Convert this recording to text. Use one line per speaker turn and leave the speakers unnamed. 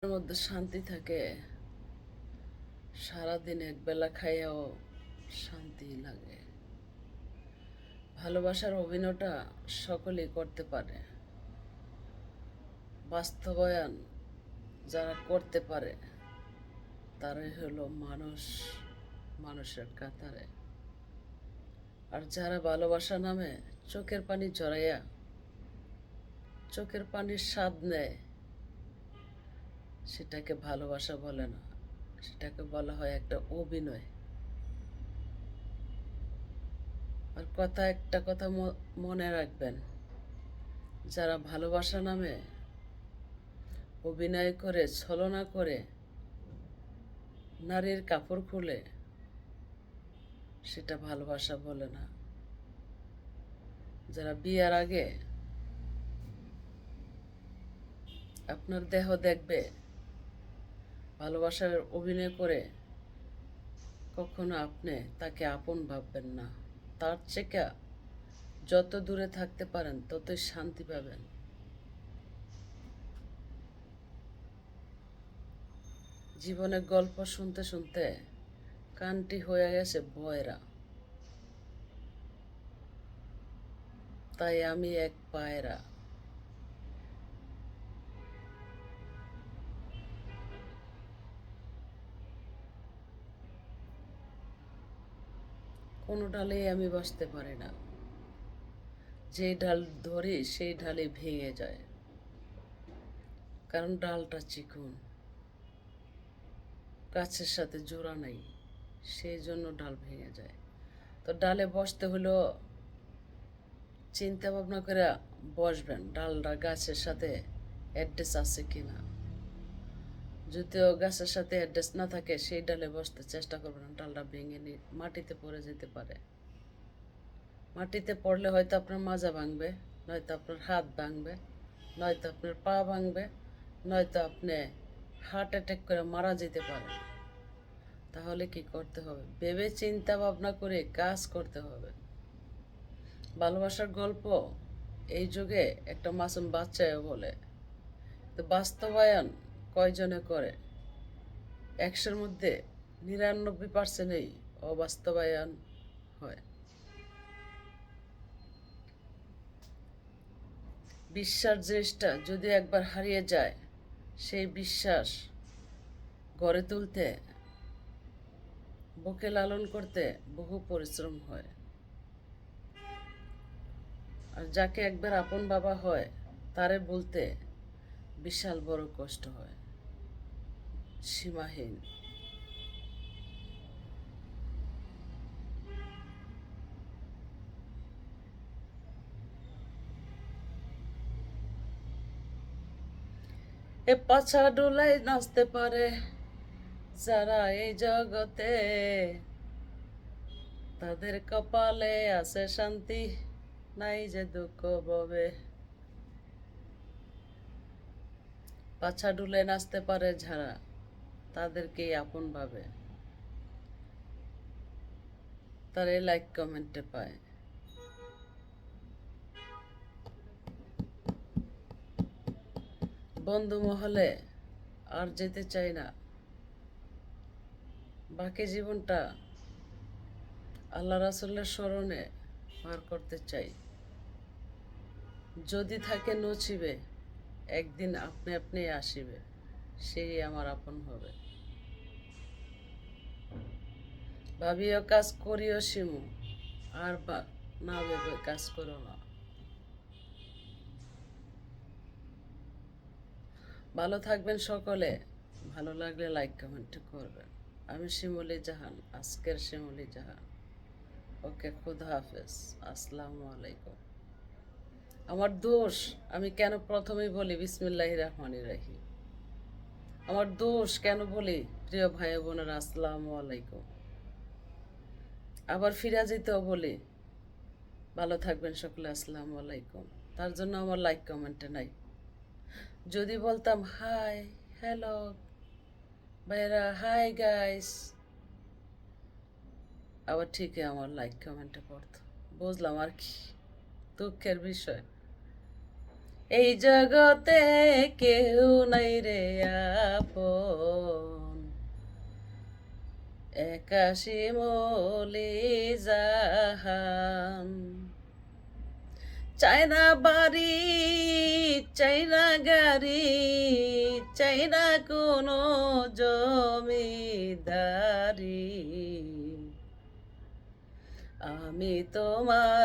মধ্যে শান্তি থাকে। সারাদিন একবেলা খাইয়াও শান্তি লাগে। ভালোবাসার অভিনয়টা সকলেই করতে পারে, বাস্তবায়ন যারা করতে পারে তারাই হলো মানুষ, মানুষের কাতারে। আর যারা ভালোবাসা নামে চোখের পানি ঝরাইয়া চোখের পানির স্বাদ নেয়, সেটাকে ভালোবাসা বলে না, সেটাকে বলা হয় একটা অভিনয়। আর একটা কথা মনে রাখবেন, যারা ভালোবাসা নামে অভিনয় করে, ছলনা করে, নারীর কাপড় খুলে, সেটা ভালোবাসা বলে না। যারা বিয়ার আগে আপনার দেহ দেখবে, ভালোবাসার অভিনয় করে, কখনো আপনি তাকে আপন ভাববেন না। তার থেকে যত দূরে থাকতে পারেন ততই শান্তি পাবেন। জীবনের গল্প শুনতে শুনতে কানটি হয়ে গেছে বয়রা। তাই আমি এক পায়রা। কোনো ডালেই আমি বসতে পারি না, যে ডাল ধরি সেই ডালে ভেঙে যায়, কারণ ডালটা চিকন, গাছের সাথে জোড়া নাই, সেই জন্য ডাল ভেঙে যায়। তো ডালে বসতে হলেও চিন্তা ভাবনা করে বসবেন, ডালটা গাছের সাথে অ্যাডজাস্ট আছে কিনা। যদিও গাছের সাথে অ্যাডজাস্ট না থাকে, সেই ডালে বসতে চেষ্টা করবেন, ডালটা ভেঙে মাটিতে পড়ে যেতে পারে। মাটিতে পড়লে হয়তো আপনার মাজা ভাঙবে, নয়তো আপনার হাত ভাঙবে, নয়তো আপনার পা ভাঙবে, নয়তো আপনি হার্ট অ্যাটাক করে মারা যেতে পারেন। তাহলে কি করতে হবে? ভেবে চিন্তা ভাবনা করে কাজ করতে হবে। ভালোবাসার গল্প এই যুগে একটা মাসুম বাচ্চাও বলে, তো বাস্তবায়ন কয়জনে করে? 100-র মধ্যে 99%ই অবাস্তবায়ন হয়। বিশ্বাস জিনিসটা যদি একবার হারিয়ে যায়, সেই বিশ্বাস গড়ে তুলতে, বুকে লালন করতে বহু পরিশ্রম হয়। আর যাকে একবার আপন বাবা হয়, তারে বলতে বিশাল বড় কষ্ট হয়, সীমাহীন। এ পাছা ডোলাই নাচতে পারে যারা এই জগতে, তাদের কপালে আছে শান্তি, নাই যে দুঃখ ভবে। পাছা ডুলে নাচতে পারে যারা, তাদেরকেই আপন ভাবে, তারাই লাইক কমেন্টে পায়। বন্ধু মহলে আর যেতে চাই না, বাকি জীবনটা আল্লাহ রাসূলের স্মরণে পার করতে চাই। যদি থাকে নছিবে, একদিন আপনি আপনি আসিবে, সেই আমার আপন হবে। ভাবিও কাজ করিও সিমু, আর না ভেবে কাজ করো না। ভালো থাকবেন সকলে। ভালো লাগলে লাইক কমেন্ট করবেন। আমি শিমুলি জাহান, আজকের শিমুলি জাহান। ওকে, খুদা হাফেজ, আসসালামু আলাইকুম। আমার দোষ, আমি কেন প্রথমেই বলি বিসমিল্লাহির রহমানির রহিম? আমার দোষ কেন বলি প্রিয় ভাই বোনেরা আসসালামু আলাইকুম? আবার ফিরে যেতেও বলি ভালো থাকবেন সকলে, আসসালামু আলাইকুম। তার জন্য আমার লাইক কমেন্টে নাই। যদি বলতাম হাই, হ্যালো ভাইরা, হাই গাইস, আবার ঠিকই আমার লাইক কমেন্টে পড়তো। বুঝলাম আর কি, দুঃখের বিষয়। এই জগতে কেউ নাই রে আপন, একা শিমলি জাহান। চাই না বাড়ি, চাই না গাড়ি, চাই না কোনো জমিদারি, আমি তোমার